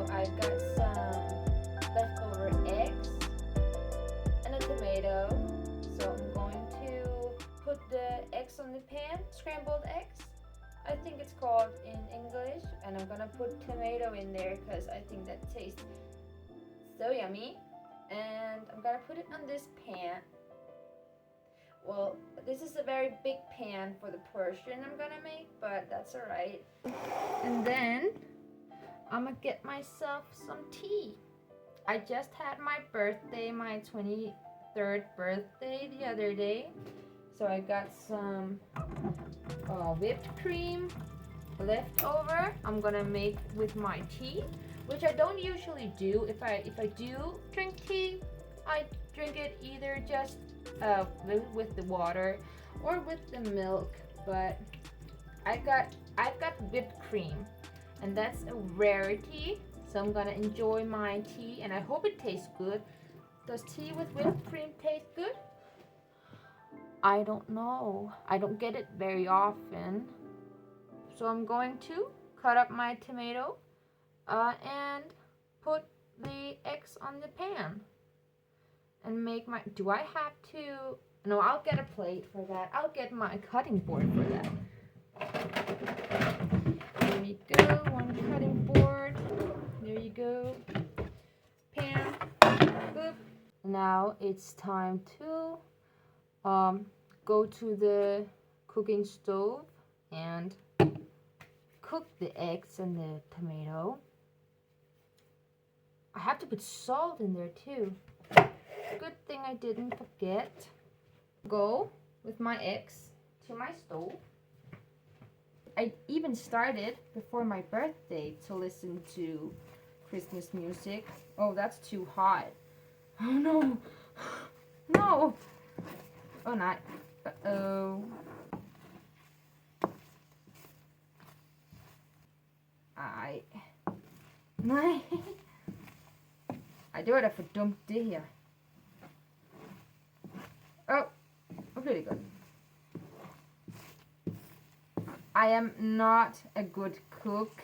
I got some leftover eggs and a tomato. So I'm going to put the eggs on the pan, scrambled eggs. I think it's called in English, and I'm gonna put tomato in there because I think that tastes so yummy. And I'm gonna put it on this pan. Well, this is a very big pan for the portion I'm gonna make, but that's alright. And then I'm gonna get myself some tea. I just had my birthday, my 23rd birthday the other day. So I got some whipped cream left over. I'm gonna make with my tea, which I don't usually do. If I do drink tea, I drink it either just with the water or with the milk. But I've got whipped cream, and that's a rarity. So I'm gonna enjoy my tea, and I hope it tastes good. Does tea with whipped cream taste good? I don't know. I don't get it very often. So I'm going to cut up my tomato and put the eggs on the pan and make my, do I have to, no, I'll get a plate for that. I'll get my cutting board for that. There you go, one cutting board. There you go. Pan. Boop. Now it's time to go to the cooking stove and cook the eggs and the tomato. I have to put salt in there too. Good thing I didn't forget. Go with my eggs to my stove. I even started before my birthday to listen to Christmas music. Oh, that's too hot. Oh no. No. Oh, not. Uh-oh. Nej. Ej, det var da for dumt, det her. Oh, nu blev det godt. I am not a good cook.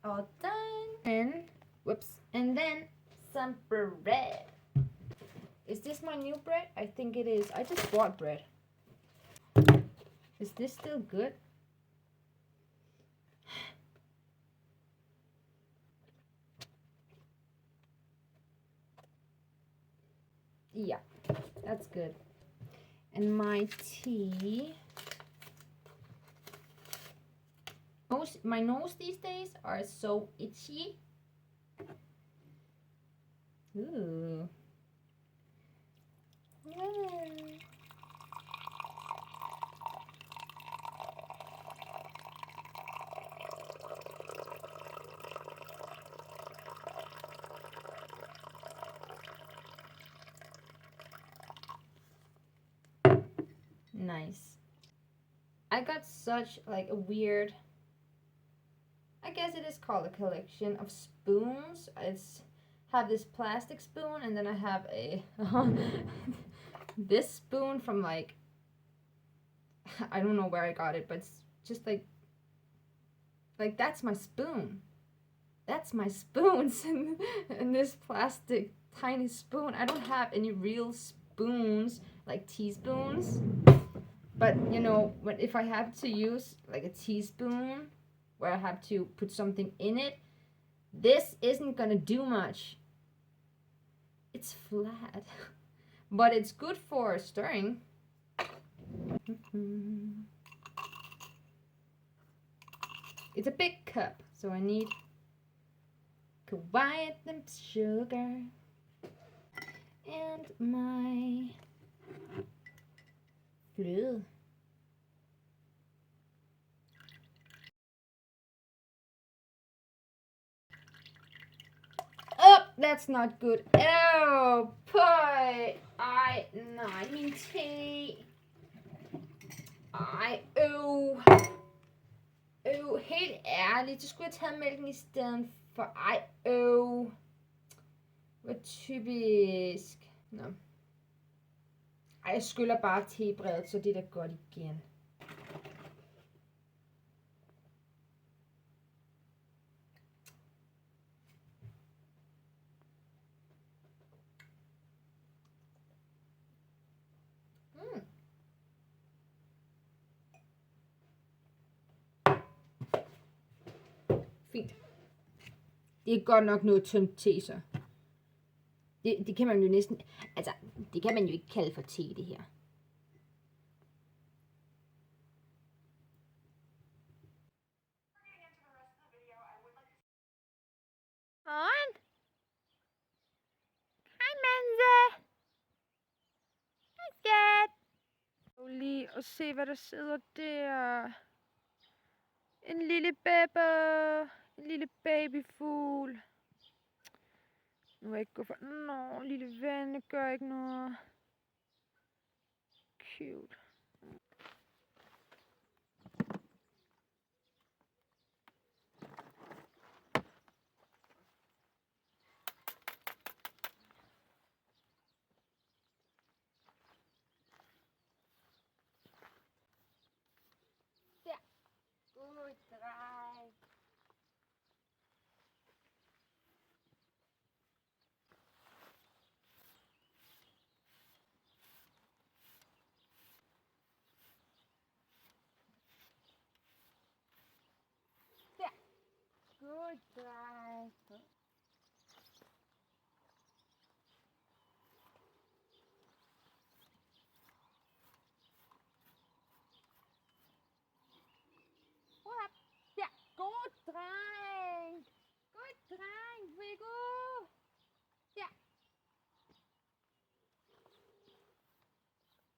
All done. And, whoops, and then some bread. Is this my new bread? I think it is. I just bought bread. Is this still good? Yeah, that's good. And my tea. My nose these days are so itchy. Ooh. Yeah. Nice. I got such like a weird, I guess it is called a collection of spoons. It's have this plastic spoon, and then I have a this spoon from like, I don't know where I got it, but it's just like that's my spoon. That's my spoons and this plastic tiny spoon. I don't have any real spoons like teaspoons. But you know, if I have to use like a teaspoon where I have to put something in it, this isn't gonna do much. It's flat, but it's good for stirring. It's a big cup, so I need quiet the sugar and my Fugge. Oh, that's not good. Oh, boy. Nej, min te. Helt ærligt, så skulle jeg tage mælken i stedet for. Hvor typisk. Nå. Ej, jeg skyller bare tebredet, så det er da godt igen. Fint. Det er godt nok noget tyndt te, så. Det kan man jo næsten... Altså, det kan man jo ikke kalde for te, det her. Morgen. Hej, Manse. Hej, skat. Lige at se, hvad der sidder der. En lille baby. En lille babyfugl. Nu vil jeg ikke gå for... Nå, lille ven, det gør ikke noget. Cute. Der. God dreng. Der. God dreng. Der. God dreng. God dreng, Fugge. Der.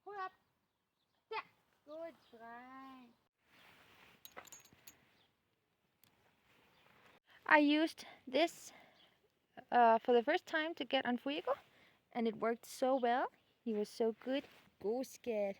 Hold op. Der. God dreng. I used this for the first time to get on Fuego, and it worked so well. He was so good. Go scared.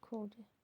Koda.